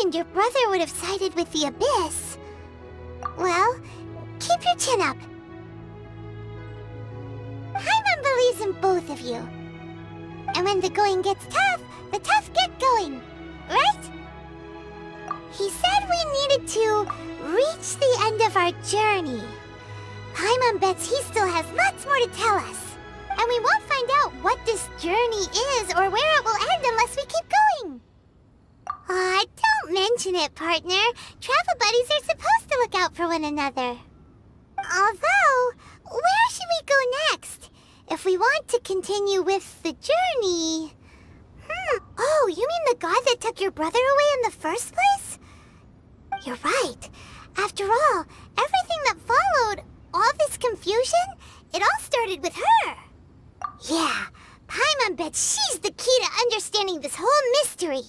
imagined your brother would have sided with the Abyss. Well, keep your chin up. Paimon believes in both of you. And when the going gets tough, the tough get going, right? He said we needed to reach the end of our journey. Paimon bets he still has lots more to tell us. And we won't find out what this journey is or where it will end unless we keep going. Aw, don't mention it, partner. Travel buddies are supposed to look out for one another. Although, where should we go next? If we want to continue with the journey... Oh, you mean the god that took your brother away in the first place? You're right. After all, everything that followed, all this confusion, it all started with her. Yeah, Paimon bets she's the key to understanding this whole mystery.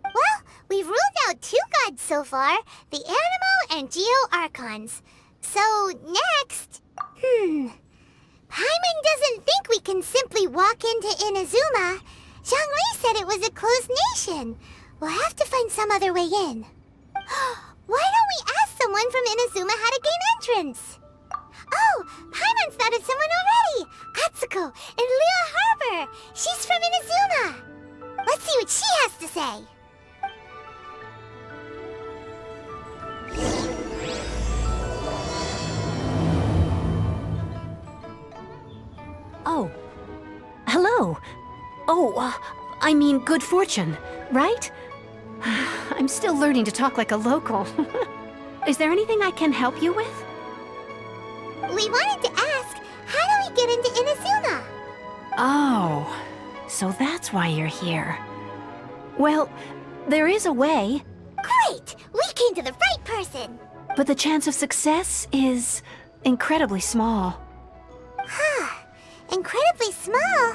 Well, we've ruled out 2 gods so far, the Animo and Geo-Archons. So, next... Paimon doesn't think we can simply walk into Inazuma. Zhongli said it was a closed nation. We'll have to find some other way in. Why don't we ask someone from Inazuma how to gain entrance? Oh, Paimon's thought of someone already! Atsuko, in Liyue Harbor! She's from Inazuma! Let's see what she has to say! Oh. Hello. Oh, I mean good fortune, right? I'm still learning to talk like a local. Is there anything I can help you with? We wanted to ask, how do we get into Inazuma? Oh, so that's why you're here. Well, there is a way. Great! We came to the right person! But the chance of success is incredibly small. Huh. Incredibly small?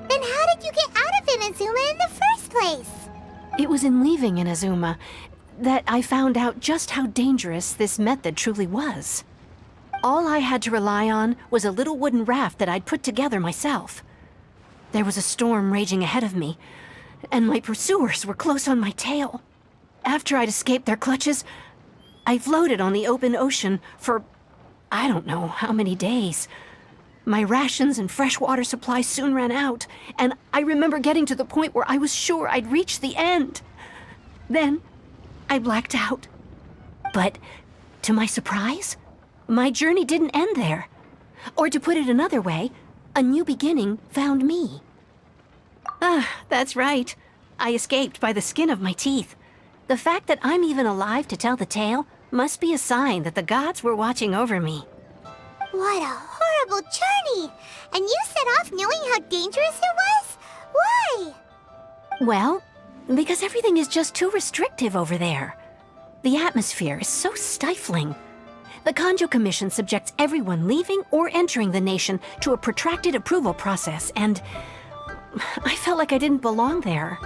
Then how did you get out of Inazuma in the first place? It was in leaving Inazuma that I found out just how dangerous this method truly was. All I had to rely on was a little wooden raft that I'd put together myself. There was a storm raging ahead of me, and my pursuers were close on my tail. After I'd escaped their clutches, I floated on the open ocean for I don't know how many days. My rations and fresh water supply soon ran out, and I remember getting to the point where I was sure I'd reached the end. Then, I blacked out. But, to my surprise, my journey didn't end there. Or to put it another way, a new beginning found me. That's right. I escaped by the skin of my teeth. The fact that I'm even alive to tell the tale must be a sign that the gods were watching over me. What a horrible journey! And you set off knowing how dangerous it was? Why? Well, because everything is just too restrictive over there. The atmosphere is so stifling. The Kanjo Commission subjects everyone leaving or entering the nation to a protracted approval process, and I felt like I didn't belong there.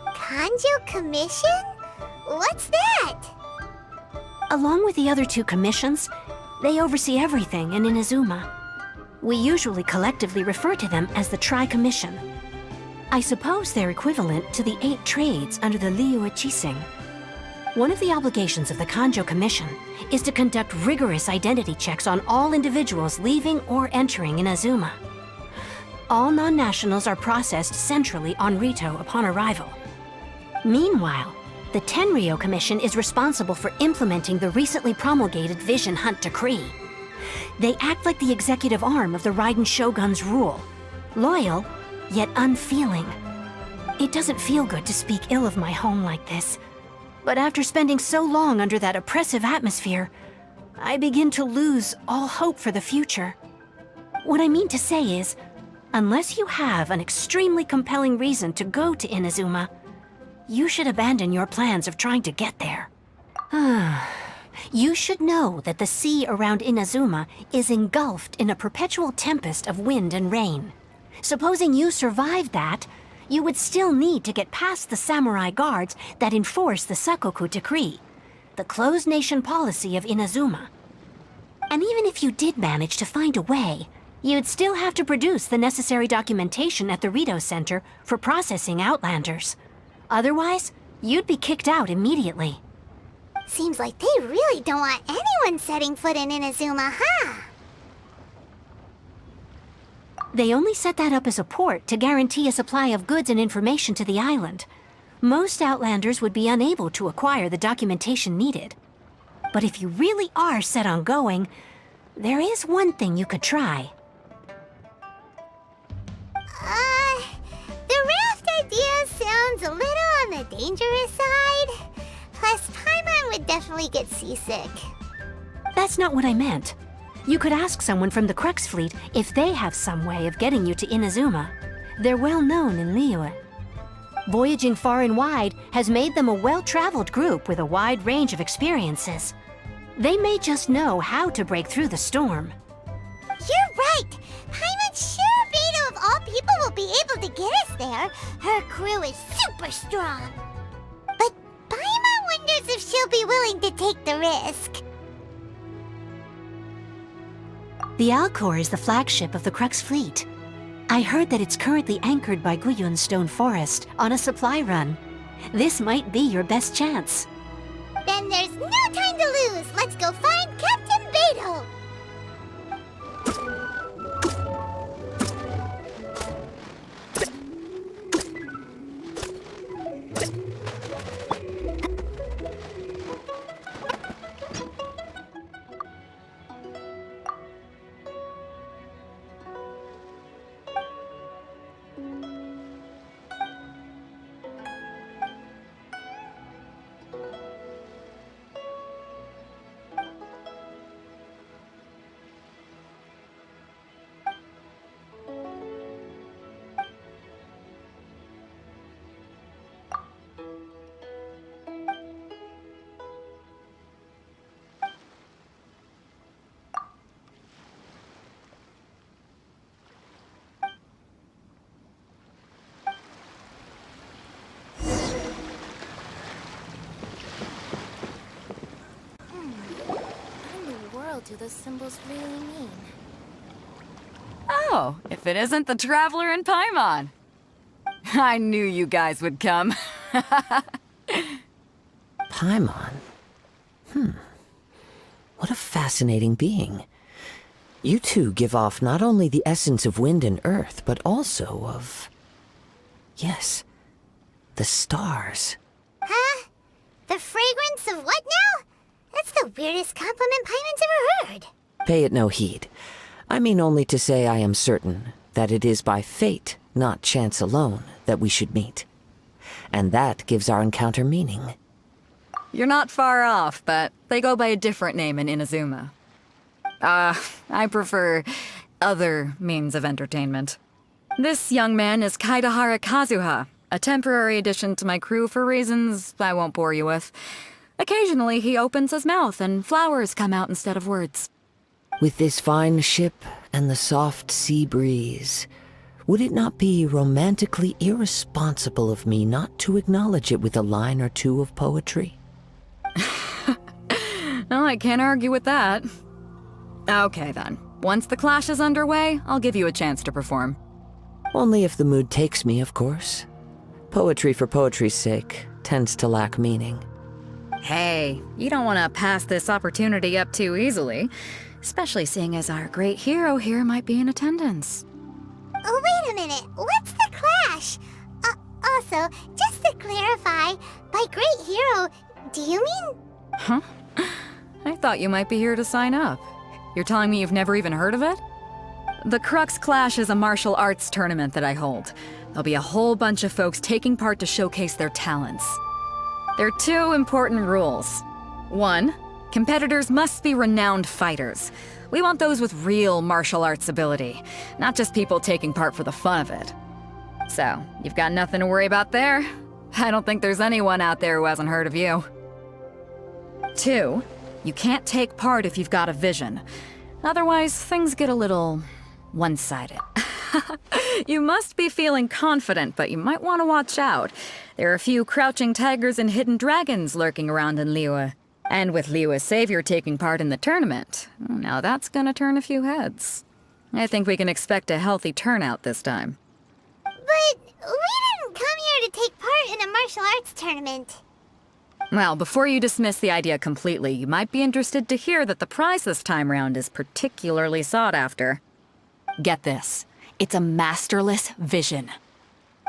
Kanjo Commission? What's that? Along with the other 2 commissions, they oversee everything in Inazuma. We usually collectively refer to them as the Tri-Commission. I suppose they're equivalent to the 8 trades under the Liyue Chising. One of the obligations of the Kanjo Commission is to conduct rigorous identity checks on all individuals leaving or entering Inazuma. All non-nationals are processed centrally on Rito upon arrival. Meanwhile, the Tenryo Commission is responsible for implementing the recently promulgated Vision Hunt Decree. They act like the executive arm of the Raiden Shogun's rule. Loyal, yet unfeeling. It doesn't feel good to speak ill of my home like this. But after spending so long under that oppressive atmosphere, I begin to lose all hope for the future. What I mean to say is, unless you have an extremely compelling reason to go to Inazuma, you should abandon your plans of trying to get there. You should know that the sea around Inazuma is engulfed in a perpetual tempest of wind and rain. Supposing you survived that, you would still need to get past the samurai guards that enforce the Sakoku Decree, the closed nation policy of Inazuma. And even if you did manage to find a way, you'd still have to produce the necessary documentation at the Rito Center for processing Outlanders. Otherwise, You'd be kicked out immediately. Seems like they really don't want anyone setting foot in Inazuma, huh? They only set that up as a port to guarantee a supply of goods and information to the island. Most Outlanders would be unable to acquire the documentation needed. But if you really are set on going, there is one thing you could try. The raft idea sounds a little on the dangerous side. Plus, Paimon would definitely get seasick. That's not what I meant. You could ask someone from the Crux fleet if they have some way of getting you to Inazuma. They're well known in Liyue. Voyaging far and wide has made them a well-traveled group with a wide range of experiences. They may just know how to break through the storm. You're right! Paimon's sure Beto of all people will be able to get us there. Her crew is super strong. But Paimon wonders if she'll be willing to take the risk. The Alcor is the flagship of the Crux fleet. I heard that it's currently anchored by Guyun's Stone Forest on a supply run. This might be your best chance. Then there's no time to lose. Let's go find Captain Beto. Do those symbols really mean? Oh, if it isn't the Traveler and Paimon. I knew you guys would come. Paimon? What a fascinating being. You two give off not only the essence of wind and earth, but also of... yes, the stars. Huh? The fragrance of what now? That's the weirdest compliment Paimon's ever heard. Pay it no heed. I mean only to say I am certain that it is by fate, not chance alone, that we should meet. And that gives our encounter meaning. You're not far off, but they go by a different name in Inazuma. I prefer other means of entertainment. This young man is Kaidahara Kazuha, a temporary addition to my crew for reasons I won't bore you with. Occasionally, he opens his mouth and flowers come out instead of words. With this fine ship and the soft sea breeze, would it not be romantically irresponsible of me not to acknowledge it with a line or two of poetry? Well, I can't argue with that. Okay, then. Once the clash is underway, I'll give you a chance to perform. Only if the mood takes me, of course. Poetry for poetry's sake tends to lack meaning. Hey, you don't want to pass this opportunity up too easily, especially seeing as our great hero here might be in attendance. Oh, wait a minute. What's the clash? Also, just to clarify, by great hero, do you mean... Huh? I thought you might be here to sign up. You're telling me you've never even heard of it? The Crux Clash is a martial arts tournament that I hold. There'll be a whole bunch of folks taking part to showcase their talents. There are two important rules. One, competitors must be renowned fighters. We want those with real martial arts ability, not just people taking part for the fun of it. So, you've got nothing to worry about there. I don't think there's anyone out there who hasn't heard of you. Two, you can't take part if you've got a vision. Otherwise, things get a little one-sided. You must be feeling confident, but you might want to watch out. There are a few crouching tigers and hidden dragons lurking around in Liyue. And with Liyue's savior taking part in the tournament, now that's gonna turn a few heads. I think we can expect a healthy turnout this time. But we didn't come here to take part in a martial martial arts tournament. Well, before you dismiss the idea completely, you might be interested to hear that the prize this time round is particularly sought after. Get this. It's a masterless vision.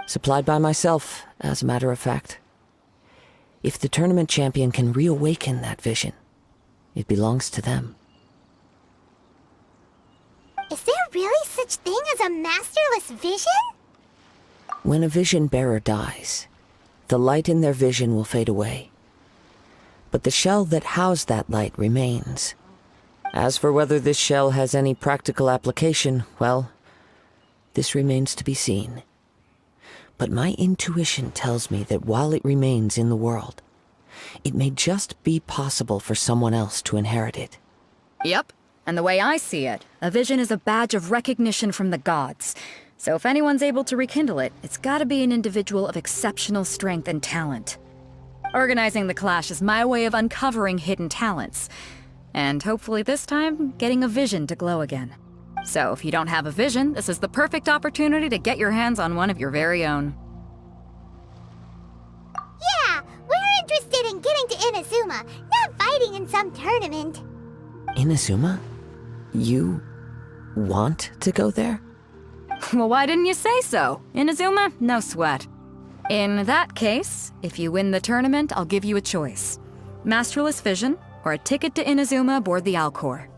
Supplied by myself, as a matter of fact. If the tournament champion can reawaken that vision, it belongs to them. Is there really such thing as a masterless vision? When a vision bearer dies, the light in their vision will fade away. But the shell that housed that light remains. As for whether this shell has any practical application, well, this remains to be seen. But my intuition tells me that while it remains in the world, it may just be possible for someone else to inherit it. Yep. And the way I see it, a vision is a badge of recognition from the gods. So if anyone's able to rekindle it, it's gotta be an individual of exceptional strength and talent. Organizing the clash is my way of uncovering hidden talents. And hopefully this time, getting a vision to glow again. So if you don't have a vision, this is the perfect opportunity to get your hands on one of your very own. Yeah, we're interested in getting to Inazuma, not fighting in some tournament. Inazuma? You want to go there? Well, why didn't you say so? Inazuma? No sweat. In that case, if you win the tournament, I'll give you a choice. Masterless Vision, or a ticket to Inazuma aboard the Alcor.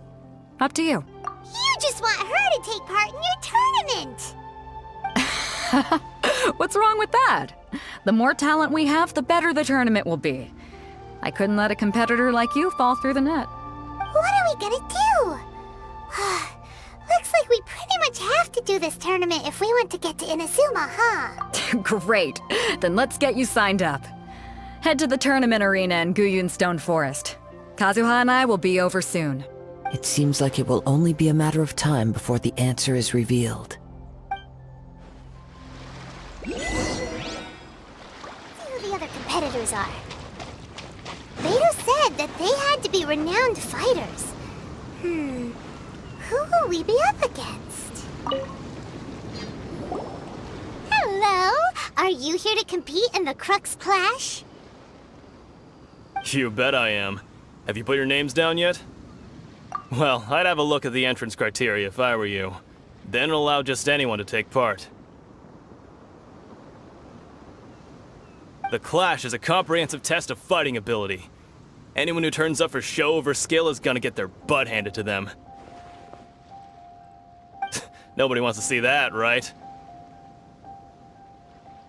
Up to you. You just want her to take part in your tournament! What's wrong with that? The more talent we have, the better the tournament will be. I couldn't let a competitor like you fall through the net. What are we gonna do? Looks like we pretty much have to do this tournament if we want to get to Inazuma, huh? Great. Then let's get you signed up. Head to the tournament arena in Guyun Stone Forest. Kazuha and I will be over soon. It seems like it will only be a matter of time before the answer is revealed. See who the other competitors are. Beidou said that they had to be renowned fighters. Who will we be up against? Hello? Are you here to compete in the Crux Clash? You bet I am. Have you put your names down yet? Well, I'd have a look at the entrance criteria if I were you. Then it'll allow just anyone to take part. The Clash is a comprehensive test of fighting ability. Anyone who turns up for show over skill is gonna get their butt handed to them. Nobody wants to see that, right?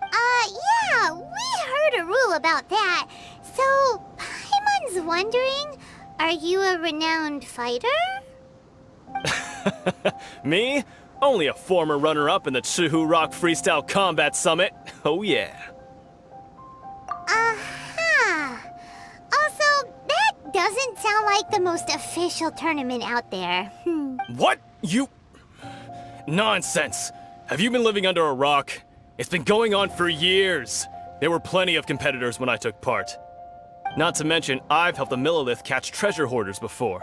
Yeah, we heard a rule about that. So, Paimon's wondering, are you a renowned fighter? Me? Only a former runner-up in the Chihu Rock Freestyle Combat Summit. Oh yeah. Also, that doesn't sound like the most official tournament out there. What? You... Nonsense. Have you been living under a rock? It's been going on for years. There were plenty of competitors when I took part. Not to mention, I've helped the Millilith catch treasure hoarders before.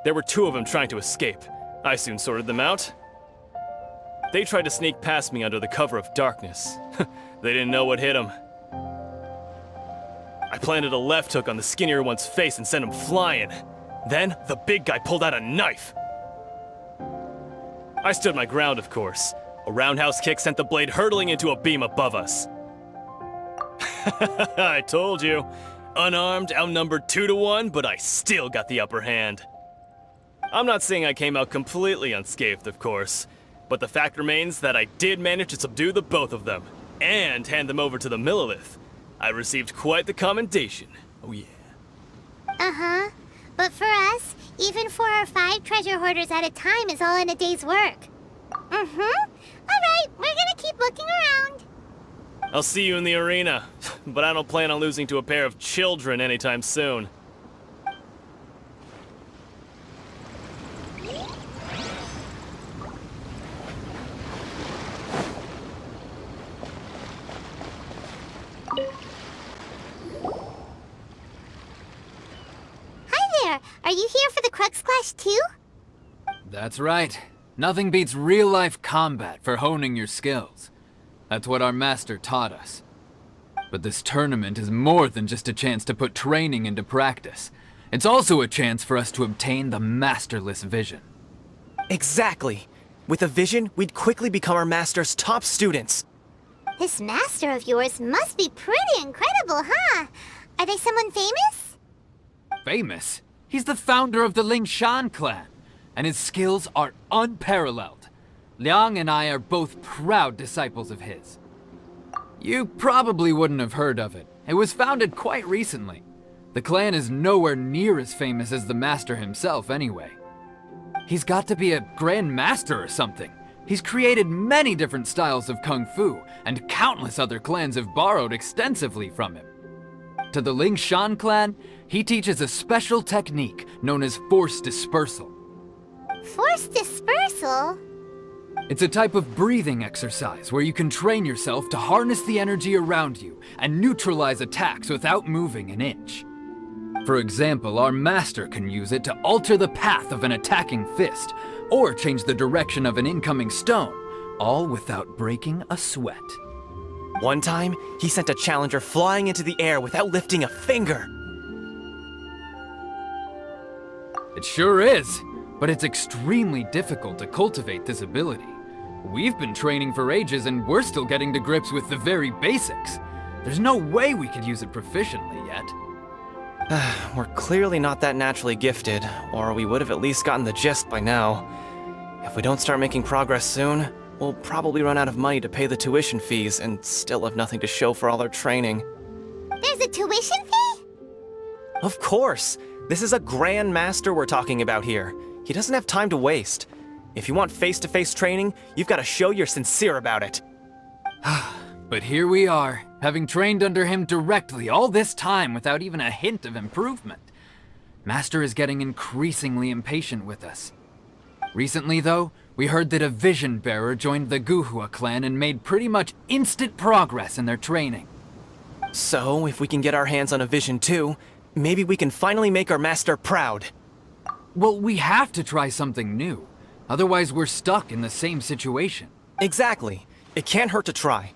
There were 2 of them trying to escape. I soon sorted them out. They tried to sneak past me under the cover of darkness. They didn't know what hit them. I planted a left hook on the skinnier one's face and sent him flying. Then, the big guy pulled out a knife. I stood my ground, of course. A roundhouse kick sent the blade hurtling into a beam above us. I told you. Unarmed, outnumbered 2 to 1, but I still got the upper hand. I'm not saying I came out completely unscathed, of course, but the fact remains that I did manage to subdue the both of them, and hand them over to the Millilith. I received quite the commendation. Oh yeah. Uh-huh. But for us, even 4 or 5 treasure hoarders at a time is all in a day's work. Alright, we're gonna keep looking around. I'll see you in the arena, but I don't plan on losing to a pair of children anytime soon. Hi there, are you here for the Crux Clash too? That's right. Nothing beats real-life combat for honing your skills. That's what our master taught us. But this tournament is more than just a chance to put training into practice. It's also a chance for us to obtain the masterless vision. Exactly. With a vision, we'd quickly become our master's top students. This master of yours must be pretty incredible, huh? Are they someone famous? Famous? He's the founder of the Lingshan clan, and his skills are unparalleled. Liang and I are both proud disciples of his. You probably wouldn't have heard of it. It was founded quite recently. The clan is nowhere near as famous as the master himself anyway. He's got to be a grand master or something. He's created many different styles of kung fu, and countless other clans have borrowed extensively from him. To the Lingshan clan, he teaches a special technique known as force dispersal. Force dispersal? It's a type of breathing exercise where you can train yourself to harness the energy around you and neutralize attacks without moving an inch. For example, our master can use it to alter the path of an attacking fist, or change the direction of an incoming stone, all without breaking a sweat. One time, he sent a challenger flying into the air without lifting a finger. It sure is, but it's extremely difficult to cultivate this ability. We've been training for ages and we're still getting to grips with the very basics. There's no way we could use it proficiently yet. We're clearly not that naturally gifted, or we would have at least gotten the gist by now. If we don't start making progress soon, we'll probably run out of money to pay the tuition fees and still have nothing to show for all our training. There's a tuition fee? Of course! This is a Grand Master we're talking about here. He doesn't have time to waste. If you want face-to-face training, you've got to show you're sincere about it. But here we are, having trained under him directly all this time without even a hint of improvement. Master is getting increasingly impatient with us. Recently, though, we heard that a vision bearer joined the Guhua clan and made pretty much instant progress in their training. So, if we can get our hands on a vision too, maybe we can finally make our master proud. Well, we have to try something new. Otherwise, we're stuck in the same situation. Exactly. It can't hurt to try.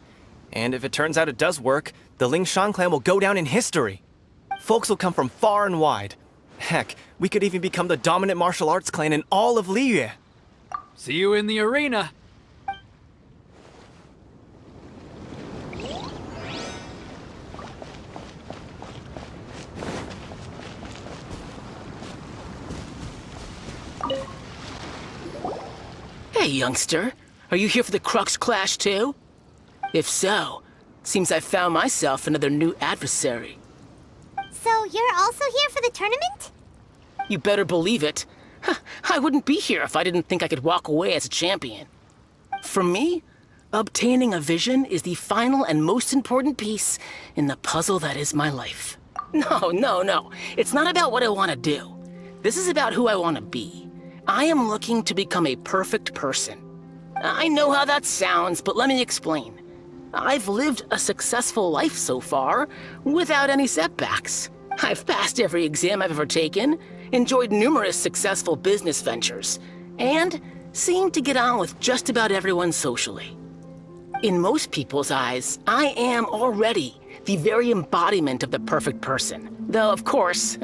And if it turns out it does work, the Lingshan clan will go down in history. Folks will come from far and wide. Heck, we could even become the dominant martial arts clan in all of Liyue. See you in the arena! Hey, youngster. Are you here for the Crux Clash too? If so, seems I found myself another new adversary. So you're also here for the tournament? You better believe it. I wouldn't be here if I didn't think I could walk away as a champion. For me, obtaining a vision is the final and most important piece in the puzzle that is my life. No. It's not about what I want to do. This is about who I want to be. I am looking to become a perfect person. I know how that sounds, but let me explain. I've lived a successful life so far, without any setbacks. I've passed every exam I've ever taken, enjoyed numerous successful business ventures, and seemed to get on with just about everyone socially. In most people's eyes, I am already the very embodiment of the perfect person. Though, of course,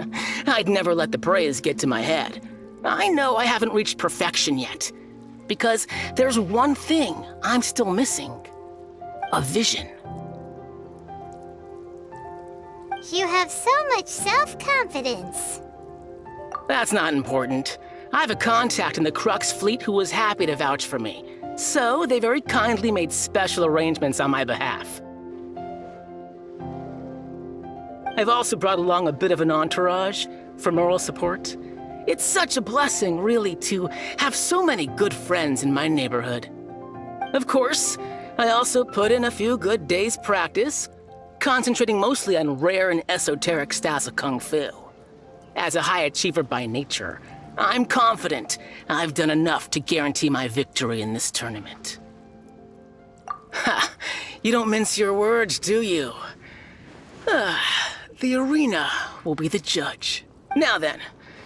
I'd never let the praise get to my head. I know I haven't reached perfection yet, because there's one thing I'm still missing. A vision. You have so much self-confidence. That's not important. I have a contact in the Crux fleet who was happy to vouch for me. So they very kindly made special arrangements on my behalf. I've also brought along a bit of an entourage for moral support. It's such a blessing, really, to have so many good friends in my neighborhood. Of course, I also put in a few good days' practice, concentrating mostly on rare and esoteric styles of kung fu. As a high achiever by nature, I'm confident I've done enough to guarantee my victory in this tournament. Ha! You don't mince your words, do you? The arena will be the judge. Now then,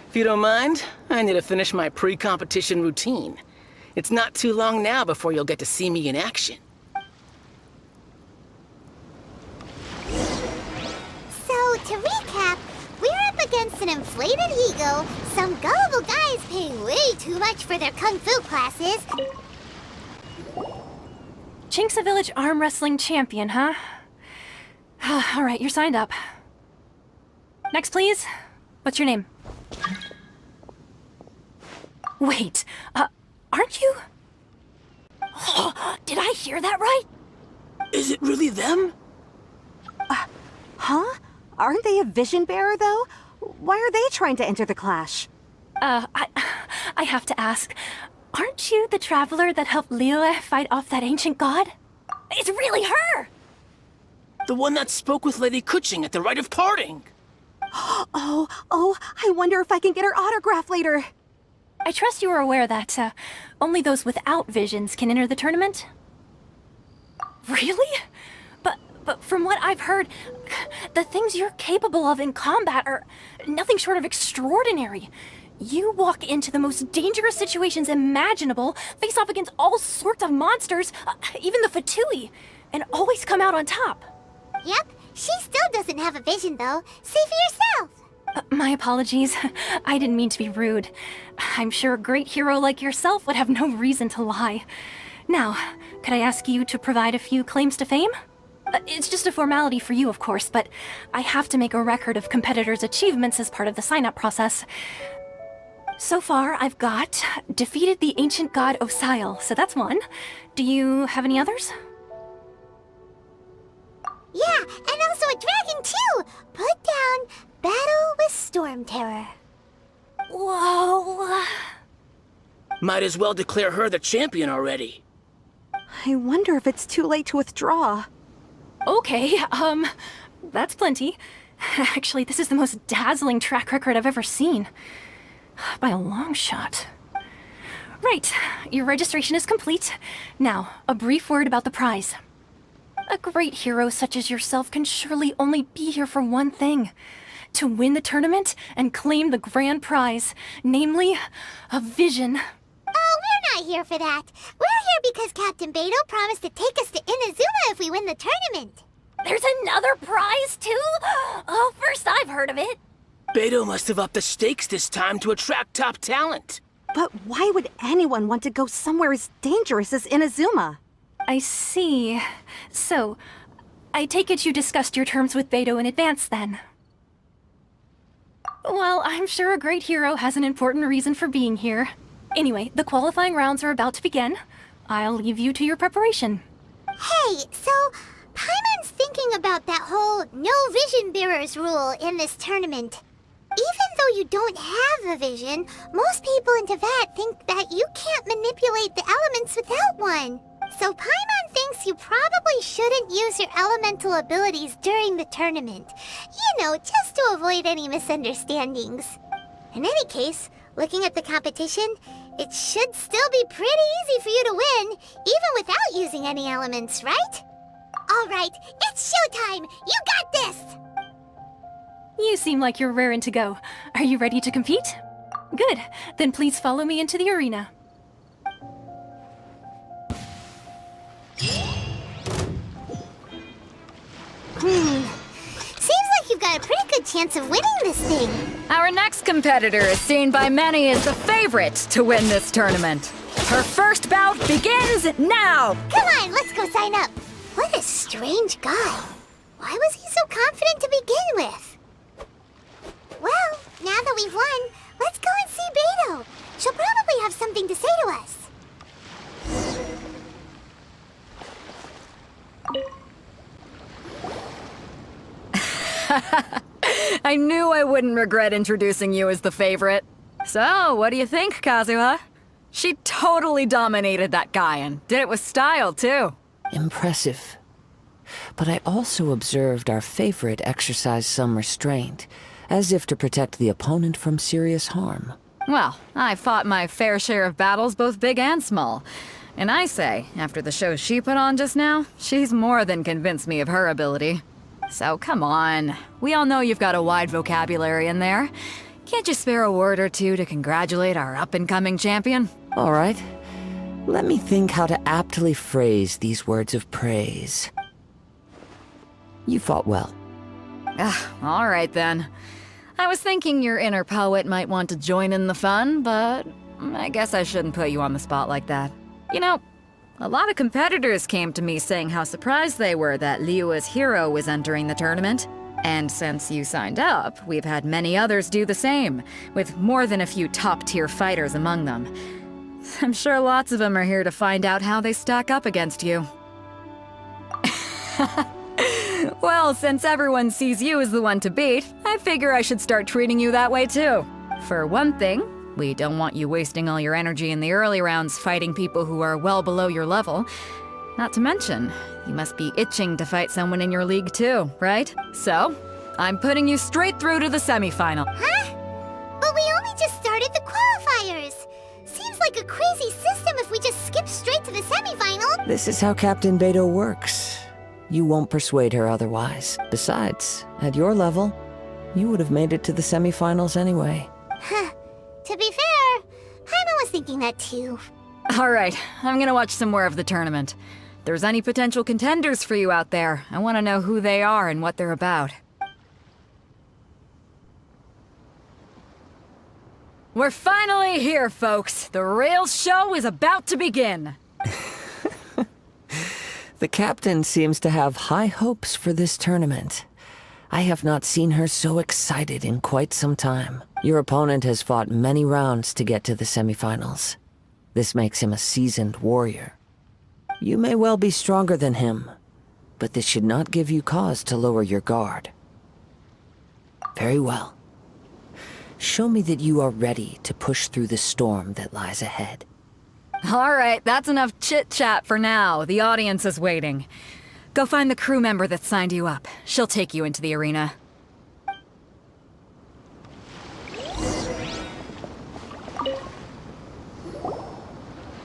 if you don't mind, I need to finish my pre-competition routine. It's not too long now before you'll get to see me in action. That's an inflated ego. Some gullible guys pay way too much for their kung fu classes. Chinksa Village arm wrestling champion, huh? All right, you're signed up. Next, please. What's your name? Wait, aren't you? Did I hear that right? Is it really them? Huh? Aren't they a vision bearer, though? Why are they trying to enter the clash? I have to ask, aren't you the traveler that helped Liyue fight off that ancient god? It's really her! The one that spoke with Lady Kuching at the rite of parting. Oh, I wonder if I can get her autograph later. I trust you are aware that, only those without visions can enter the tournament? Really? But from what I've heard, the things you're capable of in combat are nothing short of extraordinary. You walk into the most dangerous situations imaginable, face off against all sorts of monsters, even the Fatui, and always come out on top. Yep, she still doesn't have a vision though. See for yourself. My apologies. I didn't mean to be rude. I'm sure a great hero like yourself would have no reason to lie. Now, could I ask you to provide a few claims to fame? It's just a formality for you, of course, but I have to make a record of competitors' achievements as part of the sign-up process. So far, I've got defeated the ancient god Osile, so that's one. Do you have any others? Yeah, and also a dragon too! Put down Battle with Storm Terror. Whoa. Might as well declare her the champion already. I wonder if it's too late to withdraw. Okay, that's plenty. Actually, this is the most dazzling track record I've ever seen. By a long shot. Right, your registration is complete. Now, a brief word about the prize. A great hero such as yourself can surely only be here for one thing. To win the tournament and claim the grand prize, namely, a vision. Oh, we're not here for that. We're here because Captain Beidou promised to take us to Inazuma if we win the tournament. There's another prize, too? Oh, first I've heard of it. Beidou must have upped the stakes this time to attract top talent. But why would anyone want to go somewhere as dangerous as Inazuma? I see. So, I take it you discussed your terms with Beidou in advance, then? Well, I'm sure a great hero has an important reason for being here. Anyway, the qualifying rounds are about to begin. I'll leave you to your preparation. Hey, so Paimon's thinking about that whole no vision bearers rule in this tournament. Even though you don't have a vision, most people in Teyvat think that you can't manipulate the elements without one. So Paimon thinks you probably shouldn't use your elemental abilities during the tournament. You know, just to avoid any misunderstandings. In any case, looking at the competition, it should still be pretty easy for you to win, even without using any elements, right? All right, it's showtime! You got this! You seem like you're raring to go. Are you ready to compete? Good. Then please follow me into the arena. Seems like you've got a pretty good chance of winning this thing. Our next competitor is seen by many as the favorite to win this tournament. Her first bout begins now! Come on, let's go sign up. What a strange guy. Why was he so confident to begin with? Well, now that we've won, let's go and see Beidou. She'll probably have something to say to us. I knew I wouldn't regret introducing you as the favorite. So, what do you think, Kazuha? She totally dominated that guy and did it with style, too. Impressive. But I also observed our favorite exercise some restraint, as if to protect the opponent from serious harm. Well, I fought my fair share of battles, both big and small. And I say, after the show she put on just now, she's more than convinced me of her ability. So come on, we all know you've got a wide vocabulary in there. Can't you spare a word or two to congratulate our up-and-coming champion? All right. Let me think how to aptly phrase these words of praise. You fought well. All right then. I was thinking your inner poet might want to join in the fun, but I guess I shouldn't put you on the spot like that. You know, a lot of competitors came to me saying how surprised they were that Liyue's hero was entering the tournament. And since you signed up, we've had many others do the same, with more than a few top-tier fighters among them. I'm sure lots of them are here to find out how they stack up against you. Well, since everyone sees you as the one to beat, I figure I should start treating you that way too. For one thing, we don't want you wasting all your energy in the early rounds fighting people who are well below your level. Not to mention, you must be itching to fight someone in your league too, right? So, I'm putting you straight through to the semifinal. Huh? But we only just started the qualifiers. Seems like a crazy system if we just skip straight to the semifinal. This is how Captain Beto works. You won't persuade her otherwise. Besides, at your level, you would have made it to the semifinals anyway. Huh. To be fair, Paimon was thinking that too. Alright, I'm gonna watch some more of the tournament. If there's any potential contenders for you out there, I want to know who they are and what they're about. We're finally here, folks. The real show is about to begin. The captain seems to have high hopes for this tournament. I have not seen her so excited in quite some time. Your opponent has fought many rounds to get to the semifinals. This makes him a seasoned warrior. You may well be stronger than him, but this should not give you cause to lower your guard. Very well. Show me that you are ready to push through the storm that lies ahead. Alright, that's enough chit-chat for now. The audience is waiting. Go find the crew member that signed you up. She'll take you into the arena.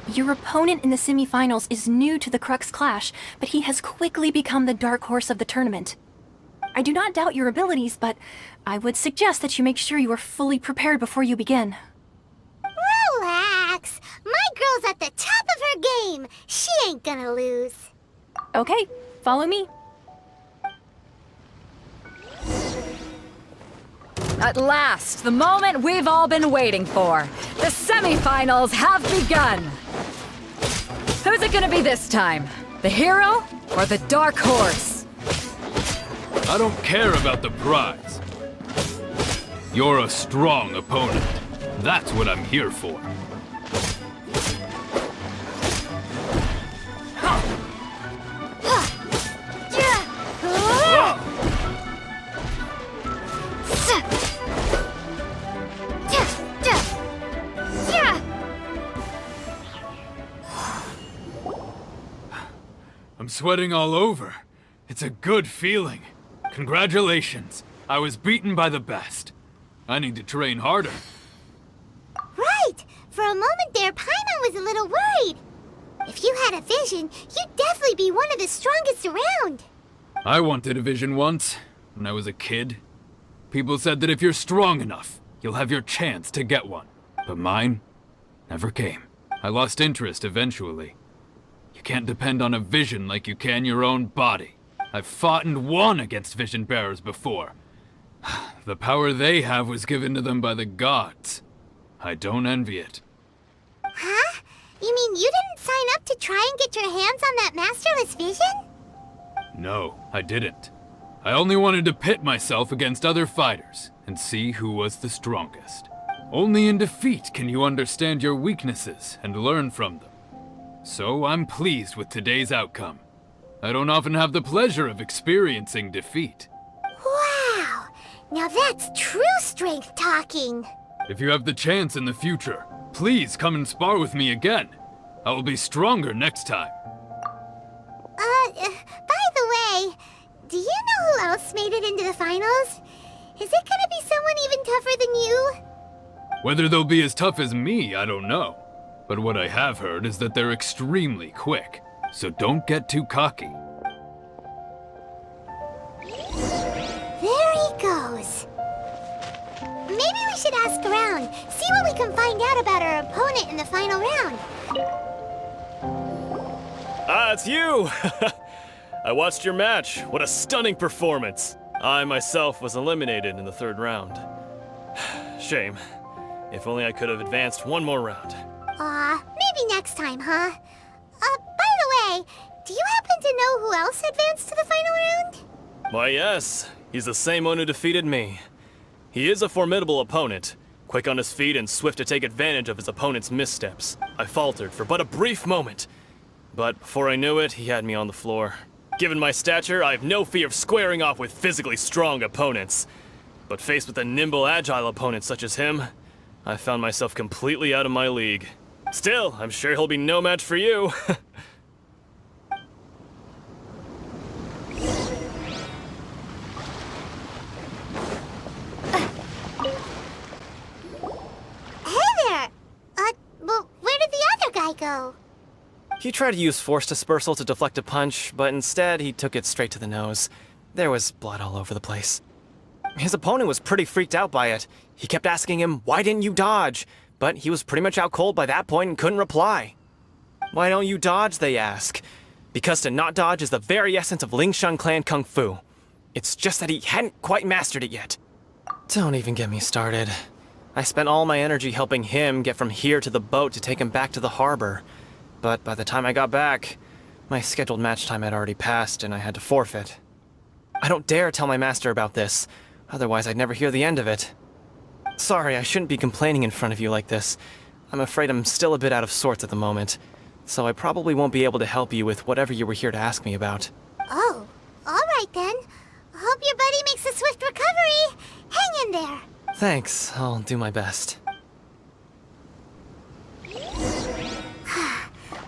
Your opponent in the semifinals is new to the Crux Clash, but he has quickly become the dark horse of the tournament. I do not doubt your abilities, but I would suggest that you make sure you are fully prepared before you begin. Relax. My girl's at the top of her game. She ain't gonna lose. Okay, follow me. At last, the moment we've all been waiting for. The semifinals have begun. Who's it gonna be this time? The hero or the dark horse? I don't care about the prize. You're a strong opponent. That's what I'm here for. I'm sweating all over. It's a good feeling. Congratulations. I was beaten by the best. I need to train harder. Right. For a moment there, Paimon was a little worried. If you had a vision, you'd definitely be one of the strongest around. I wanted a vision once, when I was a kid. People said that if you're strong enough, you'll have your chance to get one. But mine never came. I lost interest eventually. You can't depend on a vision like you can your own body. I've fought and won against vision bearers before. The power they have was given to them by the gods. I don't envy it. Huh? You mean you didn't sign up to try and get your hands on that masterless vision? No, I didn't. I only wanted to pit myself against other fighters and see who was the strongest. Only in defeat can you understand your weaknesses and learn from them. So I'm pleased with today's outcome. I don't often have the pleasure of experiencing defeat. Wow! Now that's true strength talking. If you have the chance in the future, please come and spar with me again. I will be stronger next time. By the way, do you know who else made it into the finals? Is it gonna be someone even tougher than you? Whether they'll be as tough as me, I don't know. But what I have heard is that they're extremely quick. So don't get too cocky. There he goes. Maybe we should ask around, see what we can find out about our opponent in the final round. Ah, it's you! I watched your match. What a stunning performance. I myself was eliminated in the third round. Shame. If only I could have advanced one more round. Aw, maybe next time, huh? By the way, do you happen to know who else advanced to the final round? Why, yes. He's the same one who defeated me. He is a formidable opponent, quick on his feet and swift to take advantage of his opponent's missteps. I faltered for but a brief moment, but before I knew it, he had me on the floor. Given my stature, I have no fear of squaring off with physically strong opponents. But faced with a nimble, agile opponent such as him, I found myself completely out of my league. Still, I'm sure he'll be no match for you. Hey there! Well, where did the other guy go? He tried to use force dispersal to deflect a punch, but instead he took it straight to the nose. There was blood all over the place. His opponent was pretty freaked out by it. He kept asking him, "Why didn't you dodge?" But he was pretty much out cold by that point and couldn't reply. "Why don't you dodge?" they ask. Because to not dodge is the very essence of Lingshan clan kung fu. It's just that he hadn't quite mastered it yet. Don't even get me started. I spent all my energy helping him get from here to the boat to take him back to the harbor. But by the time I got back, my scheduled match time had already passed and I had to forfeit. I don't dare tell my master about this, otherwise I'd never hear the end of it. Sorry, I shouldn't be complaining in front of you like this. I'm afraid I'm still a bit out of sorts at the moment, so I probably won't be able to help you with whatever you were here to ask me about. Oh, alright then. Hope your buddy makes a swift recovery. Hang in there. Thanks, I'll do my best.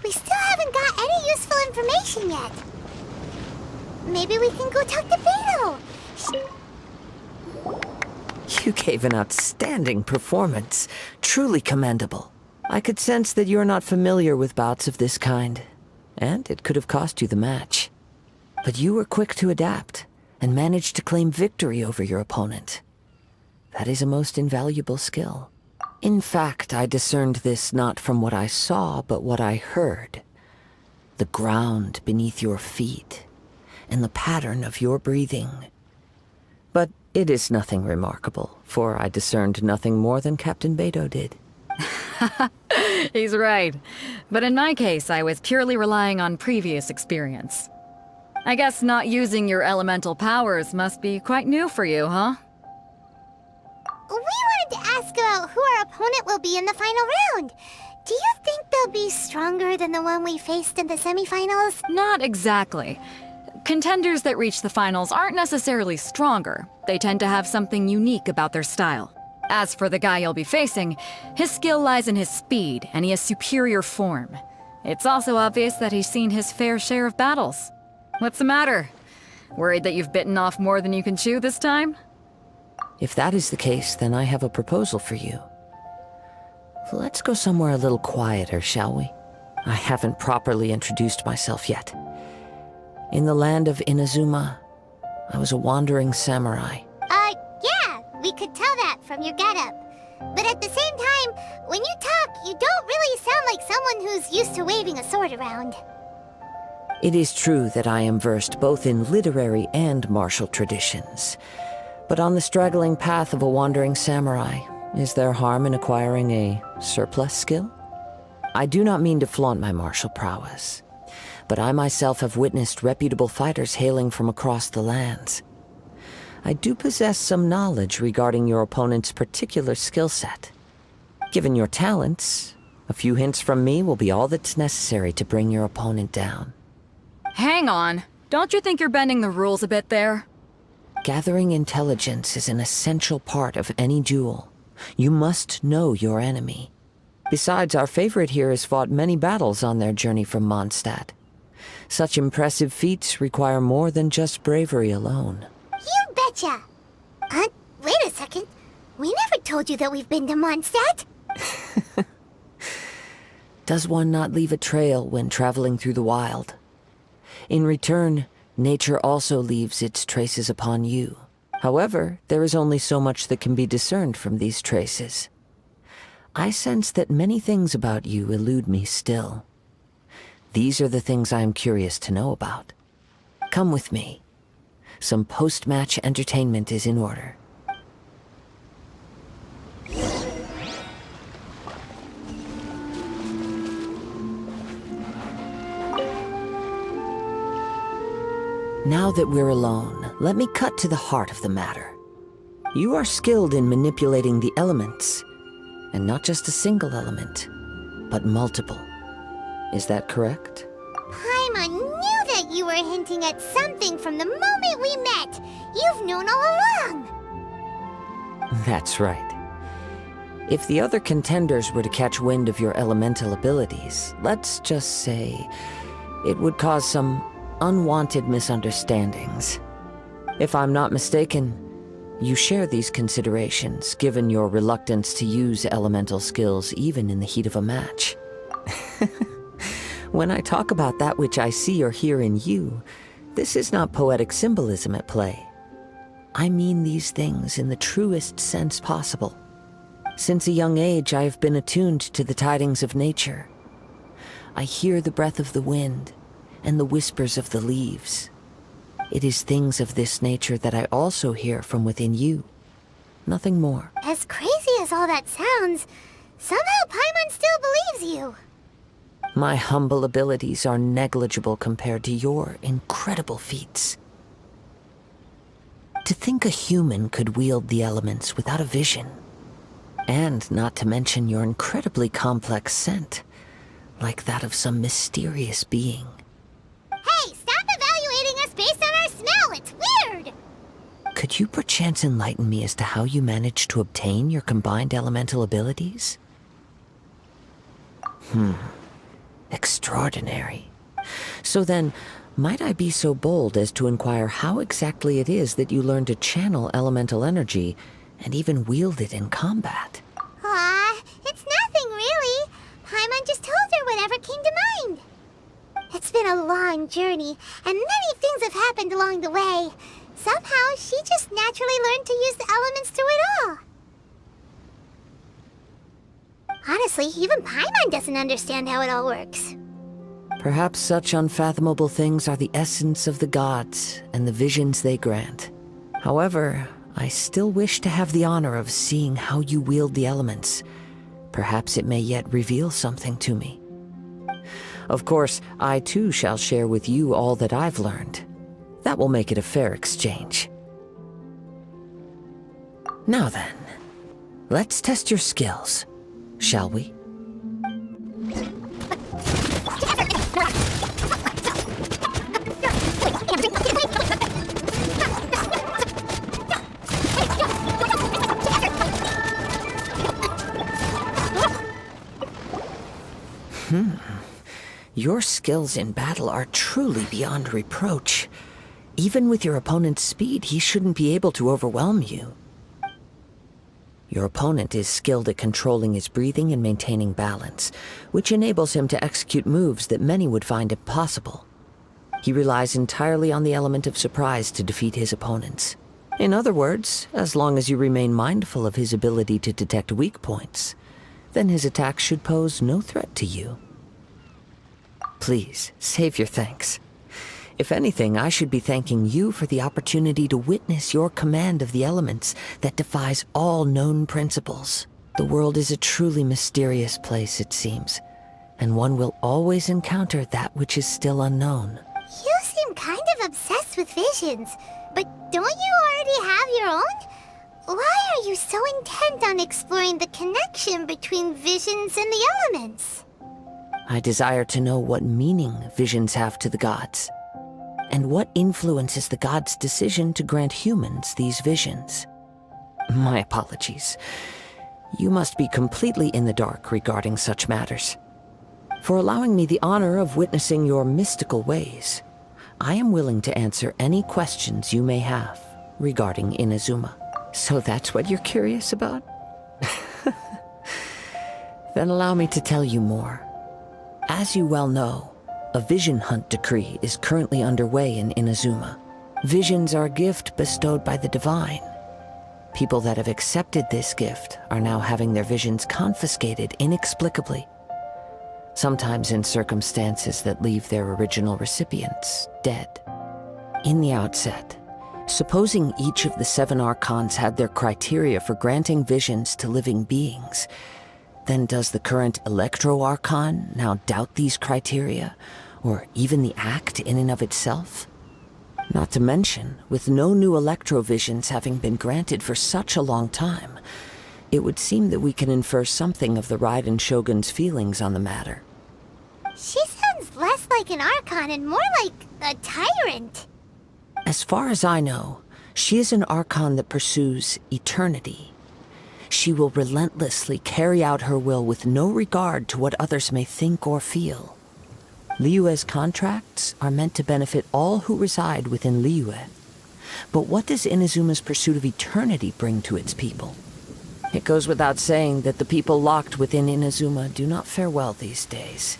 We still haven't got any useful information yet. Maybe we can go talk to Beto. You gave an outstanding performance. Truly commendable. I could sense that you're not familiar with bouts of this kind, and it could have cost you the match. But you were quick to adapt, and managed to claim victory over your opponent. That is a most invaluable skill. In fact, I discerned this not from what I saw, but what I heard. The ground beneath your feet, and the pattern of your breathing. But it is nothing remarkable, for I discerned nothing more than Captain Beto did. He's right. But in my case, I was purely relying on previous experience. I guess not using your elemental powers must be quite new for you, huh? We wanted to ask about who our opponent will be in the final round. Do you think they'll be stronger than the one we faced in the semifinals? Not exactly. Contenders that reach the finals aren't necessarily stronger. They tend to have something unique about their style. As for the guy you'll be facing, his skill lies in his speed, and he has superior form. It's also obvious that he's seen his fair share of battles. What's the matter? Worried that you've bitten off more than you can chew this time? If that is the case, then I have a proposal for you. Let's go somewhere a little quieter, shall we? I haven't properly introduced myself yet. In the land of Inazuma, I was a wandering samurai. Yeah, we could tell that from your getup. But at the same time, when you talk, you don't really sound like someone who's used to waving a sword around. It is true that I am versed both in literary and martial traditions. But on the straggling path of a wandering samurai, is there harm in acquiring a surplus skill? I do not mean to flaunt my martial prowess, but I myself have witnessed reputable fighters hailing from across the lands. I do possess some knowledge regarding your opponent's particular skill set. Given your talents, a few hints from me will be all that's necessary to bring your opponent down. Hang on. Don't you think you're bending the rules a bit there? Gathering intelligence is an essential part of any duel. You must know your enemy. Besides, our favorite here has fought many battles on their journey from Mondstadt. Such impressive feats require more than just bravery alone. You betcha! Wait a second. We never told you that we've been to Mondstadt. Does one not leave a trail when traveling through the wild? In return, nature also leaves its traces upon you. However, there is only so much that can be discerned from these traces. I sense that many things about you elude me still. These are the things I am curious to know about. Come with me. Some post-match entertainment is in order. Now that we're alone, let me cut to the heart of the matter. You are skilled in manipulating the elements, and not just a single element, but multiple. Is that correct? Paimon knew that you were hinting at something from the moment we met. You've known all along. That's right. If the other contenders were to catch wind of your elemental abilities, let's just say it would cause some unwanted misunderstandings. If I'm not mistaken, you share these considerations, given your reluctance to use elemental skills even in the heat of a match. When I talk about that which I see or hear in you, this is not poetic symbolism at play. I mean these things in the truest sense possible. Since a young age, I have been attuned to the tidings of nature. I hear the breath of the wind and the whispers of the leaves. It is things of this nature that I also hear from within you. Nothing more. As crazy as all that sounds, somehow Paimon still believes you. My humble abilities are negligible compared to your incredible feats. To think a human could wield the elements without a vision. And not to mention your incredibly complex scent, like that of some mysterious being. Hey, stop evaluating us based on our smell! It's weird! Could you perchance enlighten me as to how you managed to obtain your combined elemental abilities? Extraordinary. So then, might I be so bold as to inquire how exactly it is that you learned to channel elemental energy and even wield it in combat? Aw, it's nothing really. Paimon just told her whatever came to mind. It's been a long journey, and many things have happened along the way. Somehow, she just naturally learned to use the elements through it all. Honestly, even Paimon doesn't understand how it all works. Perhaps such unfathomable things are the essence of the gods and the visions they grant. However, I still wish to have the honor of seeing how you wield the elements. Perhaps it may yet reveal something to me. Of course, I too shall share with you all that I've learned. That will make it a fair exchange. Now then, let's test your skills, shall we? Your skills in battle are truly beyond reproach. Even with your opponent's speed, he shouldn't be able to overwhelm you. Your opponent is skilled at controlling his breathing and maintaining balance, which enables him to execute moves that many would find impossible. He relies entirely on the element of surprise to defeat his opponents. In other words, as long as you remain mindful of his ability to detect weak points, then his attacks should pose no threat to you. Please, save your thanks. If anything, I should be thanking you for the opportunity to witness your command of the elements that defies all known principles. The world is a truly mysterious place, it seems, and one will always encounter that which is still unknown. You seem kind of obsessed with visions, but don't you already have your own? Why are you so intent on exploring the connection between visions and the elements? I desire to know what meaning visions have to the gods, and what influences the gods' decision to grant humans these visions. My apologies. You must be completely in the dark regarding such matters. For allowing me the honor of witnessing your mystical ways, I am willing to answer any questions you may have regarding Inazuma. So that's what you're curious about? Then allow me to tell you more. As you well know, a vision hunt decree is currently underway in Inazuma. Visions are a gift bestowed by the divine. People that have accepted this gift are now having their visions confiscated inexplicably, sometimes in circumstances that leave their original recipients dead. In the outset, supposing each of the 7 archons had their criteria for granting visions to living beings, then does the current Electro-Archon now doubt these criteria, or even the act in and of itself? Not to mention, with no new electrovisions having been granted for such a long time, it would seem that we can infer something of the Raiden Shogun's feelings on the matter. She sounds less like an Archon and more like a tyrant. As far as I know, she is an Archon that pursues eternity. She will relentlessly carry out her will with no regard to what others may think or feel. Liyue's contracts are meant to benefit all who reside within Liyue. But what does Inazuma's pursuit of eternity bring to its people? It goes without saying that the people locked within Inazuma do not fare well these days.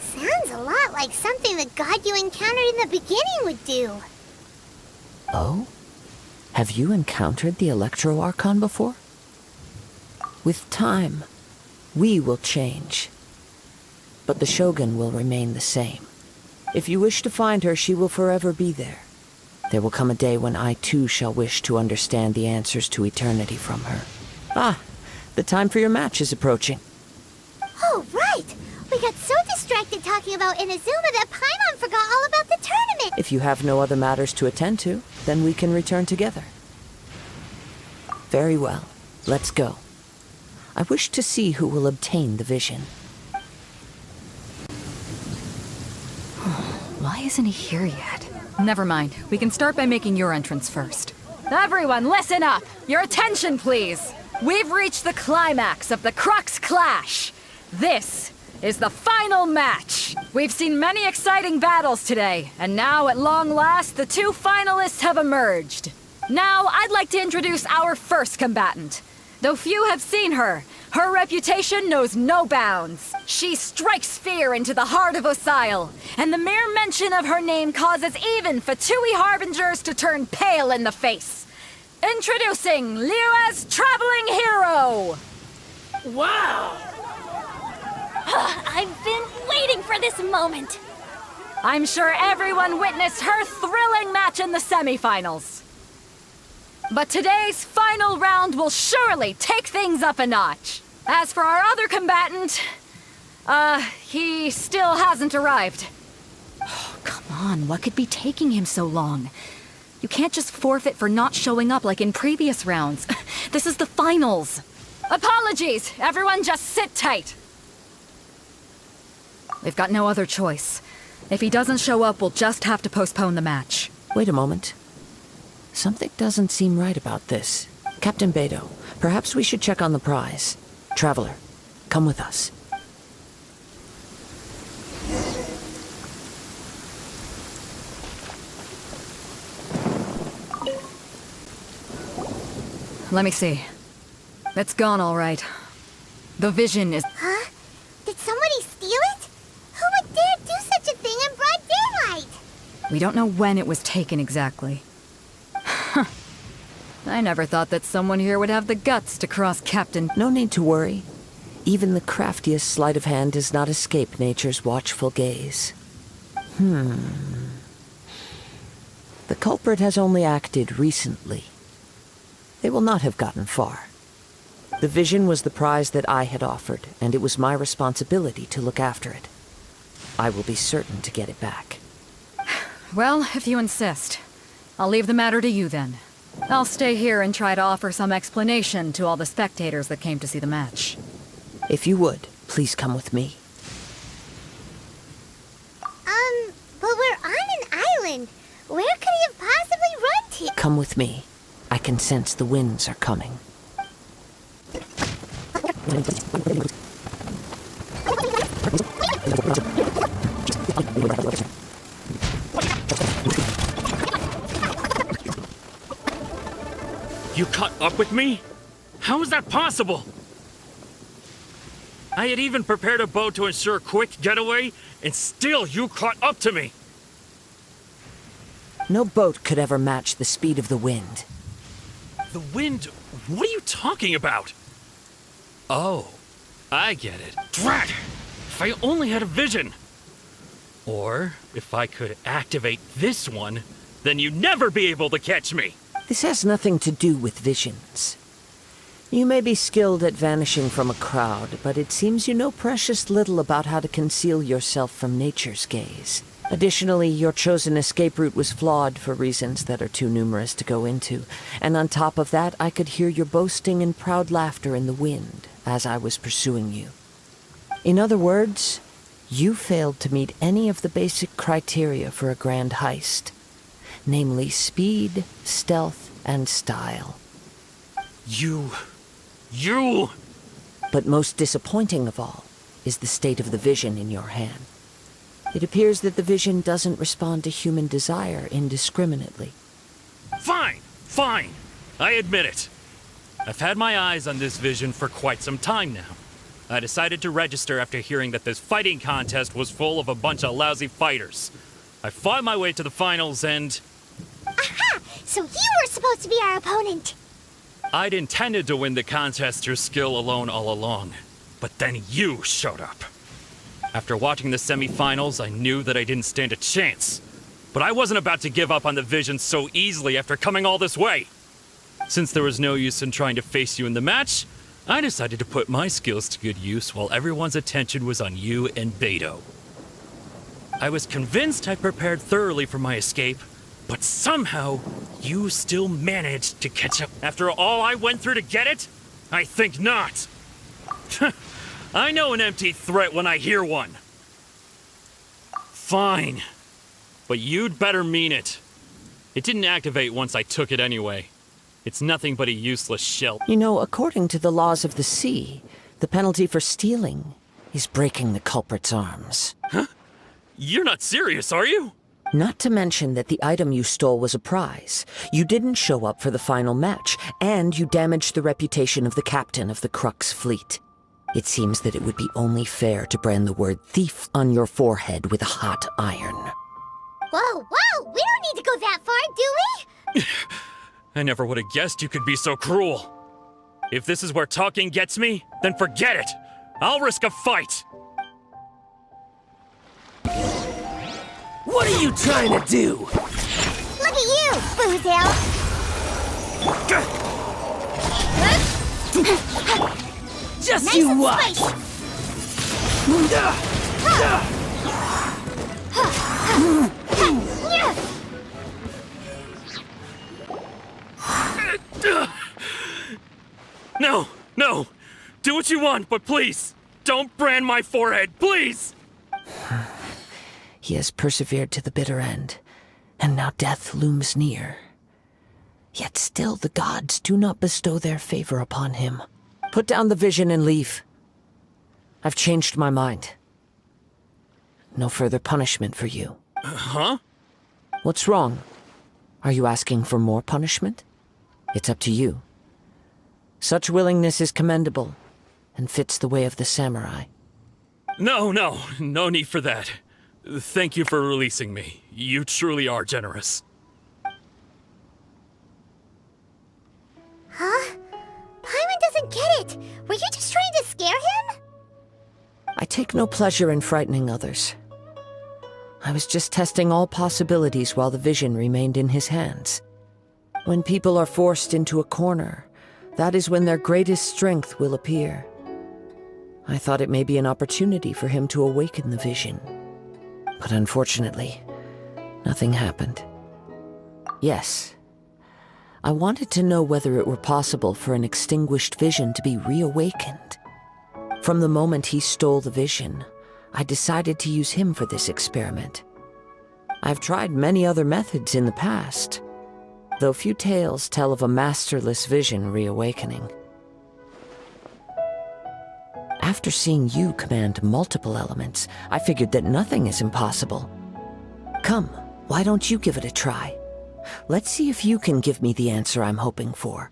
Sounds a lot like something the god you encountered in the beginning would do. Oh? Have you encountered the Electro Archon before? With time, we will change. But the Shogun will remain the same. If you wish to find her, she will forever be there. There will come a day when I too shall wish to understand the answers to eternity from her. Ah, the time for your match is approaching. Oh, right! We got so distracted talking about Inazuma that Paimon forgot all about the tournament! If you have no other matters to attend to, then we can return together. Very well. Let's go. I wish to see who will obtain the vision. Why isn't he here yet? Never mind. We can start by making your entrance first. Everyone, listen up! Your attention, please! We've reached the climax of the Crux Clash! This is the final match! We've seen many exciting battles today, and now, at long last, the two finalists have emerged. Now, I'd like to introduce our first combatant. Though few have seen her, her reputation knows no bounds. She strikes fear into the heart of Osile, and the mere mention of her name causes even Fatui Harbingers to turn pale in the face. Introducing Liyue's traveling hero! Wow! I've been waiting for this moment. I'm sure everyone witnessed her thrilling match in the semifinals. But today's final round will surely take things up a notch. As for our other combatant, he still hasn't arrived. Oh, come on, what could be taking him so long? You can't just forfeit for not showing up like in previous rounds. This is the finals. Apologies, everyone just sit tight. We've got no other choice. If he doesn't show up, we'll just have to postpone the match. Wait a moment. Something doesn't seem right about this. Captain Beidou, perhaps we should check on the prize. Traveler, come with us. Let me see. It's gone all right. The vision is... Huh? Did somebody steal it? Who would dare do such a thing in broad daylight? We don't know when it was taken exactly. I never thought that someone here would have the guts to cross Captain... No need to worry. Even the craftiest sleight of hand does not escape nature's watchful gaze. The culprit has only acted recently. They will not have gotten far. The vision was the prize that I had offered, and it was my responsibility to look after it. I will be certain to get it back. Well, if you insist. I'll leave the matter to you then. I'll stay here and try to offer some explanation to all the spectators that came to see the match. If you would, please come with me. But we're on an island. Where could he have possibly run to? Come with me. I can sense the winds are coming. You caught up with me? How is that possible? I had even prepared a boat to ensure a quick getaway, and still you caught up to me! No boat could ever match the speed of the wind. The wind? What are you talking about? Oh, I get it. Drat! If I only had a vision! Or, if I could activate this one, then you'd never be able to catch me! This has nothing to do with visions. You may be skilled at vanishing from a crowd, but it seems you know precious little about how to conceal yourself from nature's gaze. Additionally, your chosen escape route was flawed for reasons that are too numerous to go into. And on top of that, I could hear your boasting and proud laughter in the wind as I was pursuing you. In other words, you failed to meet any of the basic criteria for a grand heist. Namely, speed, stealth, and style. You... But most disappointing of all is the state of the vision in your hand. It appears that the vision doesn't respond to human desire indiscriminately. Fine. I admit it. I've had my eyes on this vision for quite some time now. I decided to register after hearing that this fighting contest was full of a bunch of lousy fighters. I fought my way to the finals and... Aha! So you were supposed to be our opponent! I'd intended to win the contest through skill alone all along. But then you showed up. After watching the semifinals, I knew that I didn't stand a chance. But I wasn't about to give up on the vision so easily after coming all this way. Since there was no use in trying to face you in the match, I decided to put my skills to good use while everyone's attention was on you and Beto. I was convinced I prepared thoroughly for my escape, but somehow you still managed to catch up. After all I went through to get it? I think not. I know an empty threat when I hear one. Fine. But you'd better mean it. It didn't activate once I took it anyway. It's nothing but a useless shell. You know, according to the laws of the sea, the penalty for stealing is breaking the culprit's arms. Huh? You're not serious, are you? Not to mention that the item you stole was a prize. You didn't show up for the final match, and you damaged the reputation of the captain of the Crux fleet. It seems that it would be only fair to brand the word thief on your forehead with a hot iron. Whoa! We don't need to go that far, do we? I never would have guessed you could be so cruel. If this is where talking gets me, then forget it. I'll risk a fight. What are you trying to do? Look at you, Boozle! Just Nice you and watch! No! Do what you want, but please, don't brand my forehead, please! He has persevered to the bitter end, and now death looms near. Yet still the gods do not bestow their favor upon him. Put down the vision and leave. I've changed my mind. No further punishment for you. Huh? What's wrong? Are you asking for more punishment? It's up to you. Such willingness is commendable, and fits the way of the samurai. No need for that. Thank you for releasing me. You truly are generous. Huh? Paimon doesn't get it! Were you just trying to scare him? I take no pleasure in frightening others. I was just testing all possibilities while the vision remained in his hands. When people are forced into a corner, that is when their greatest strength will appear. I thought it may be an opportunity for him to awaken the vision. But unfortunately, nothing happened. Yes, I wanted to know whether it were possible for an extinguished vision to be reawakened. From the moment he stole the vision, I decided to use him for this experiment. I've tried many other methods in the past, though few tales tell of a masterless vision reawakening. After seeing you command multiple elements, I figured that nothing is impossible. Come, why don't you give it a try? Let's see if you can give me the answer I'm hoping for.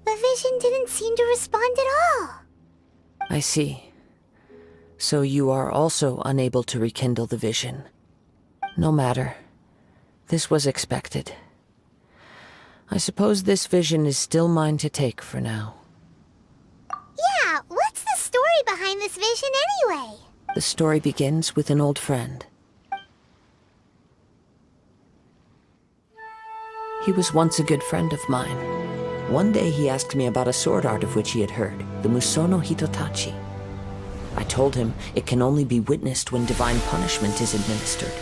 The vision didn't seem to respond at all. I see. So you are also unable to rekindle the vision. No matter. This was expected. I suppose this vision is still mine to take for now. Yeah, what's the story behind this vision anyway? The story begins with an old friend. He was once a good friend of mine. One day he asked me about a sword art of which he had heard, the Musono Hitotachi. I told him it can only be witnessed when divine punishment is administered.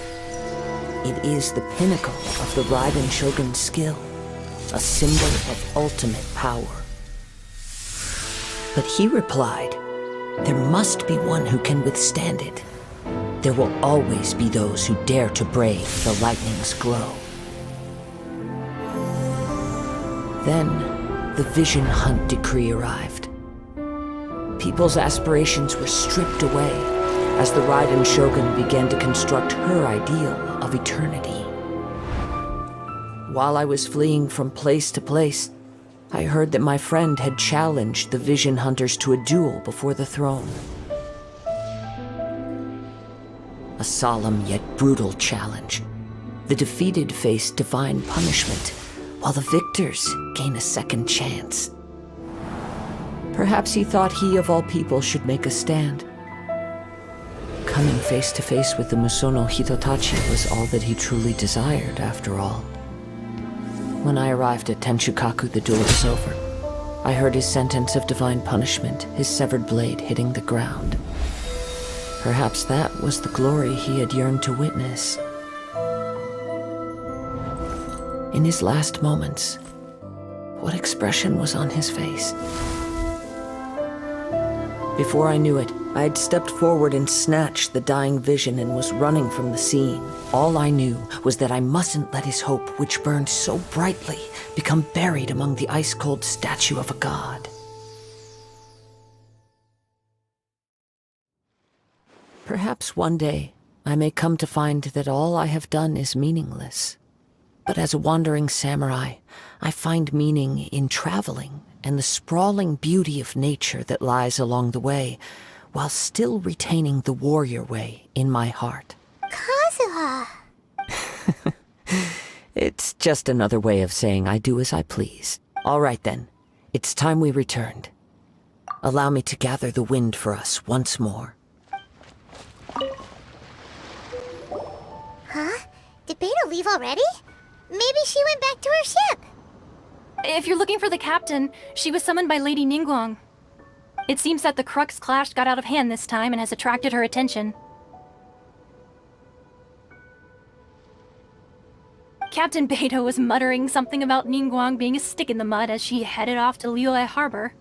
It is the pinnacle of the Raiden Shogun's skill, a symbol of ultimate power. But he replied, there must be one who can withstand it. There will always be those who dare to brave the lightning's glow. Then, the Vision Hunt decree arrived. People's aspirations were stripped away as the Raiden Shogun began to construct her ideal of eternity. While I was fleeing from place to place, I heard that my friend had challenged the Vision Hunters to a duel before the throne. A solemn yet brutal challenge. The defeated face divine punishment, while the victors gain a second chance. Perhaps he thought he of all people should make a stand. Coming face to face with the Musono Hitotachi was all that he truly desired, after all. When I arrived at Tenshukaku, the duel was over. I heard his sentence of divine punishment, his severed blade hitting the ground. Perhaps that was the glory he had yearned to witness. In his last moments, what expression was on his face? Before I knew it, I had stepped forward and snatched the dying vision and was running from the scene. All I knew was that I mustn't let his hope, which burned so brightly, become buried among the ice-cold statue of a god. Perhaps one day I may come to find that all I have done is meaningless. But as a wandering samurai, I find meaning in traveling and the sprawling beauty of nature that lies along the way, while still retaining the warrior way in my heart. Kazuha! It's just another way of saying I do as I please. All right then, it's time we returned. Allow me to gather the wind for us once more. Huh? Did Beto leave already? Maybe she went back to her ship. If you're looking for the captain, she was summoned by Lady Ningguang. It seems that the Crux clash got out of hand this time and has attracted her attention. Captain Beto was muttering something about Ningguang being a stick in the mud as she headed off to Liyue Harbor.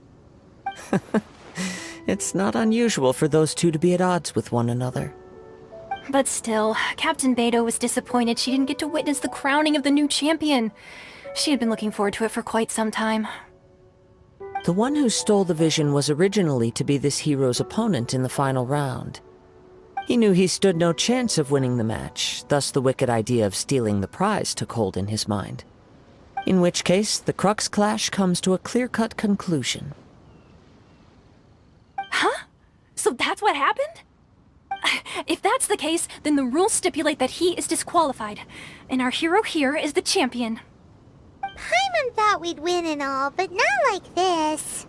It's not unusual for those two to be at odds with one another. But still, Captain Beto was disappointed she didn't get to witness the crowning of the new champion. She had been looking forward to it for quite some time. The one who stole the vision was originally to be this hero's opponent in the final round. He knew he stood no chance of winning the match, thus the wicked idea of stealing the prize took hold in his mind. In which case, the Crux clash comes to a clear-cut conclusion. Huh? So that's what happened? If that's the case, then the rules stipulate that he is disqualified, and our hero here is the champion. Paimon thought we'd win and all, but not like this.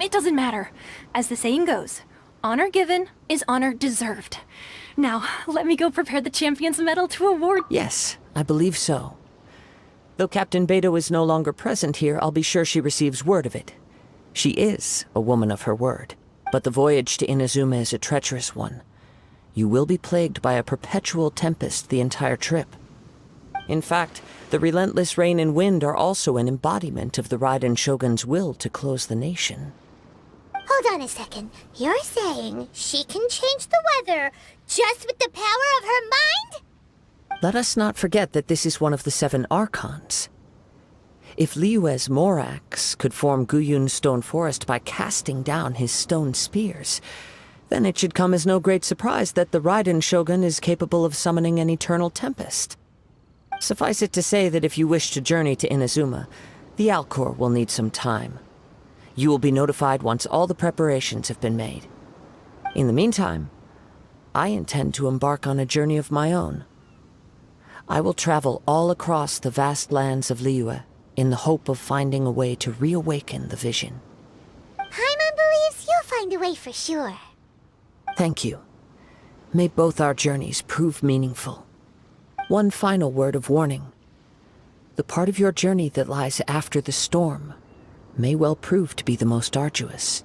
It doesn't matter. As the saying goes, honor given is honor deserved. Now, let me go prepare the champion's medal to award. Yes, I believe so. Though Captain Beto is no longer present here, I'll be sure she receives word of it. She is a woman of her word. But the voyage to Inazuma is a treacherous one. You will be plagued by a perpetual tempest the entire trip. In fact, the relentless rain and wind are also an embodiment of the Raiden Shogun's will to close the nation. Hold on a second. You're saying she can change the weather just with the power of her mind? Let us not forget that this is one of the 7 Archons. If Liyue's Morax could form Guyun's stone forest by casting down his stone spears, then it should come as no great surprise that the Raiden Shogun is capable of summoning an eternal tempest. Suffice it to say that if you wish to journey to Inazuma, the Alcor will need some time. You will be notified once all the preparations have been made. In the meantime, I intend to embark on a journey of my own. I will travel all across the vast lands of Liyue, in the hope of finding a way to reawaken the vision. Paimon believes you'll find a way for sure. Thank you. May both our journeys prove meaningful. One final word of warning. The part of your journey that lies after the storm may well prove to be the most arduous.